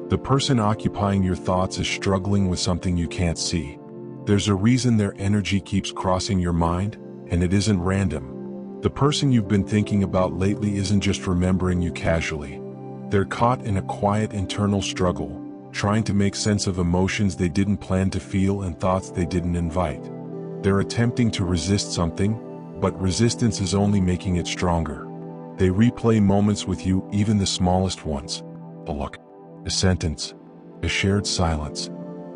The person occupying your thoughts is struggling with something you can't see. There's a reason their energy keeps crossing your mind, and it isn't random. The person you've been thinking about lately isn't just remembering you casually. They're caught in a quiet internal struggle, trying to make sense of emotions they didn't plan to feel and thoughts they didn't invite. They're attempting to resist something, but resistance is only making it stronger. They replay moments with you, even the smallest ones. A look, a sentence, a shared silence.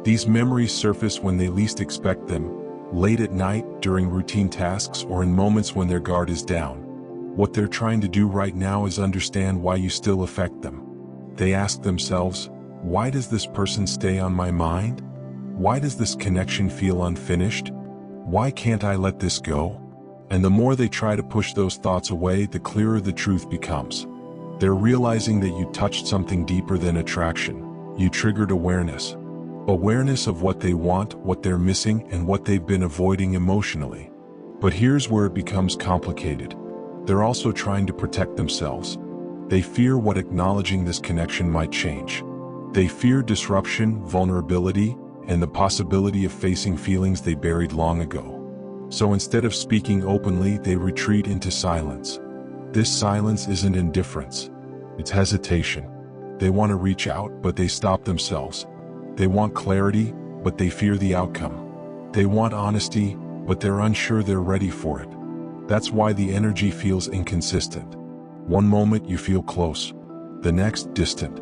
These memories surface when they least expect them, late at night, during routine tasks, or in moments when their guard is down. What they're trying to do right now is understand why you still affect them. They ask themselves, why does this person stay on my mind? Why does this connection feel unfinished? Why can't I let this go? And the more they try to push those thoughts away, the clearer the truth becomes. They're realizing that you touched something deeper than attraction. You triggered awareness. Awareness of what they want, what they're missing, and what they've been avoiding emotionally. But here's where it becomes complicated. They're also trying to protect themselves. They fear what acknowledging this connection might change. They fear disruption, vulnerability, and the possibility of facing feelings they buried long ago. So instead of speaking openly, they retreat into silence. This silence isn't indifference. It's hesitation. They want to reach out, but they stop themselves. They want clarity, but they fear the outcome. They want honesty, but they're unsure they're ready for it. That's why the energy feels inconsistent. One moment you feel close, the next distant.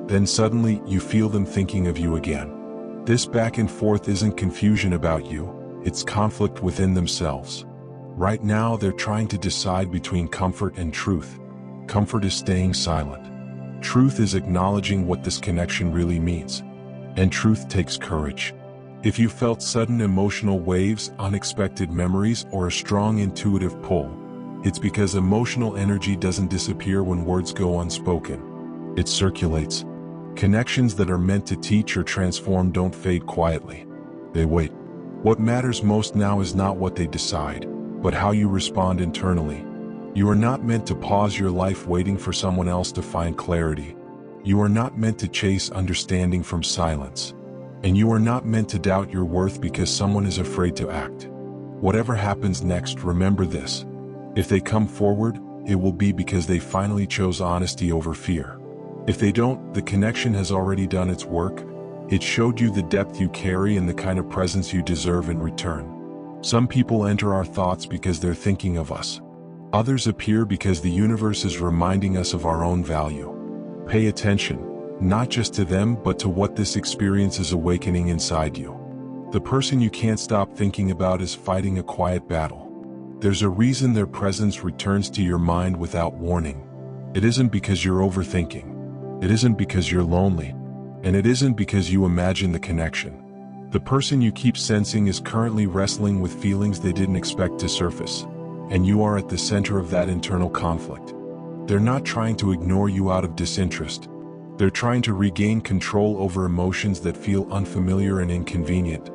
Then suddenly you feel them thinking of you again. This back and forth isn't confusion about you, it's conflict within themselves. Right now they're trying to decide between comfort and truth. Comfort is staying silent. Truth is acknowledging what this connection really means. And truth takes courage. If you felt sudden emotional waves, unexpected memories, or a strong intuitive pull, it's because emotional energy doesn't disappear when words go unspoken. It circulates. Connections that are meant to teach or transform don't fade quietly. They wait. What matters most now is not what they decide, but how you respond internally. You are not meant to pause your life waiting for someone else to find clarity. You are not meant to chase understanding from silence. And you are not meant to doubt your worth because someone is afraid to act. Whatever happens next, remember this. If they come forward, it will be because they finally chose honesty over fear. If they don't, the connection has already done its work. It showed you the depth you carry and the kind of presence you deserve in return. Some people enter our thoughts because they're thinking of us. Others appear because the universe is reminding us of our own value. Pay attention, not just to them, but to what this experience is awakening inside you. The person you can't stop thinking about is fighting a quiet battle. There's a reason their presence returns to your mind without warning. It isn't because you're overthinking. It isn't because you're lonely. And it isn't because you imagine the connection. The person you keep sensing is currently wrestling with feelings they didn't expect to surface. And you are at the center of that internal conflict. They're not trying to ignore you out of disinterest. They're trying to regain control over emotions that feel unfamiliar and inconvenient.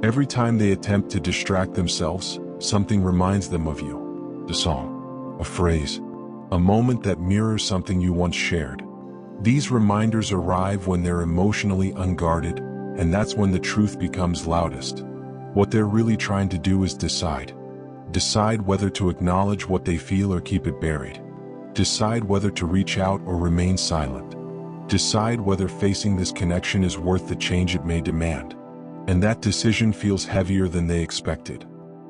Every time they attempt to distract themselves, something reminds them of you. A song, a phrase, a moment that mirrors something you once shared. These reminders arrive when they're emotionally unguarded, and that's when the truth becomes loudest. What they're really trying to do is decide. Decide whether to acknowledge what they feel or keep it buried. Decide whether to reach out or remain silent. Decide whether facing this connection is worth the change it may demand. And that decision feels heavier than they expected.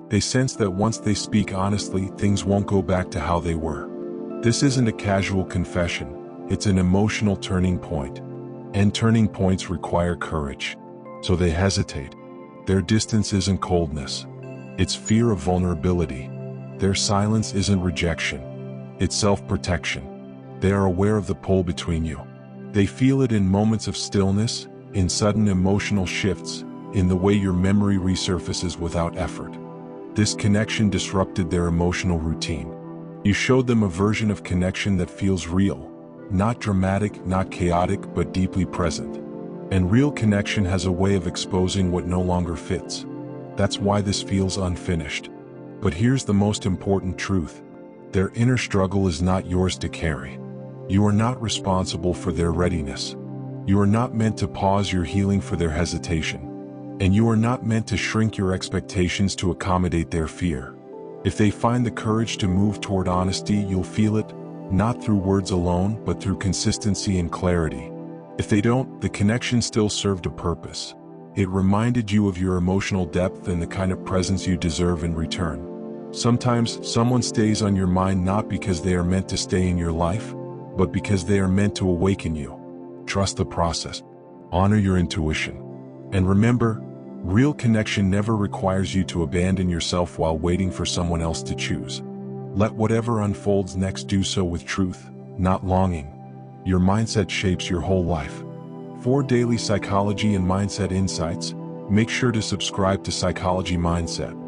They sense that once they speak honestly, things won't go back to how they were. This isn't a casual confession. It's an emotional turning point. And turning points require courage. So they hesitate. Their distance isn't coldness. It's fear of vulnerability. Their silence isn't rejection. It's self-protection. They are aware of the pull between you. They feel it in moments of stillness, in sudden emotional shifts, in the way your memory resurfaces without effort. This connection disrupted their emotional routine. You showed them a version of connection that feels real. Not dramatic, not chaotic, but deeply present. And real connection has a way of exposing what no longer fits. That's why this feels unfinished. But here's the most important truth. Their inner struggle is not yours to carry. You are not responsible for their readiness. You are not meant to pause your healing for their hesitation. And you are not meant to shrink your expectations to accommodate their fear. If they find the courage to move toward honesty, you'll feel it, not through words alone, but through consistency and clarity. If they don't, the connection still served a purpose. It reminded you of your emotional depth and the kind of presence you deserve in return. Sometimes, someone stays on your mind not because they are meant to stay in your life, but because they are meant to awaken you. Trust the process. Honor your intuition. And remember, real connection never requires you to abandon yourself while waiting for someone else to choose. Let whatever unfolds next do so with truth, not longing. Your mindset shapes your whole life. For daily psychology and mindset insights, make sure to subscribe to Psychology Mindset.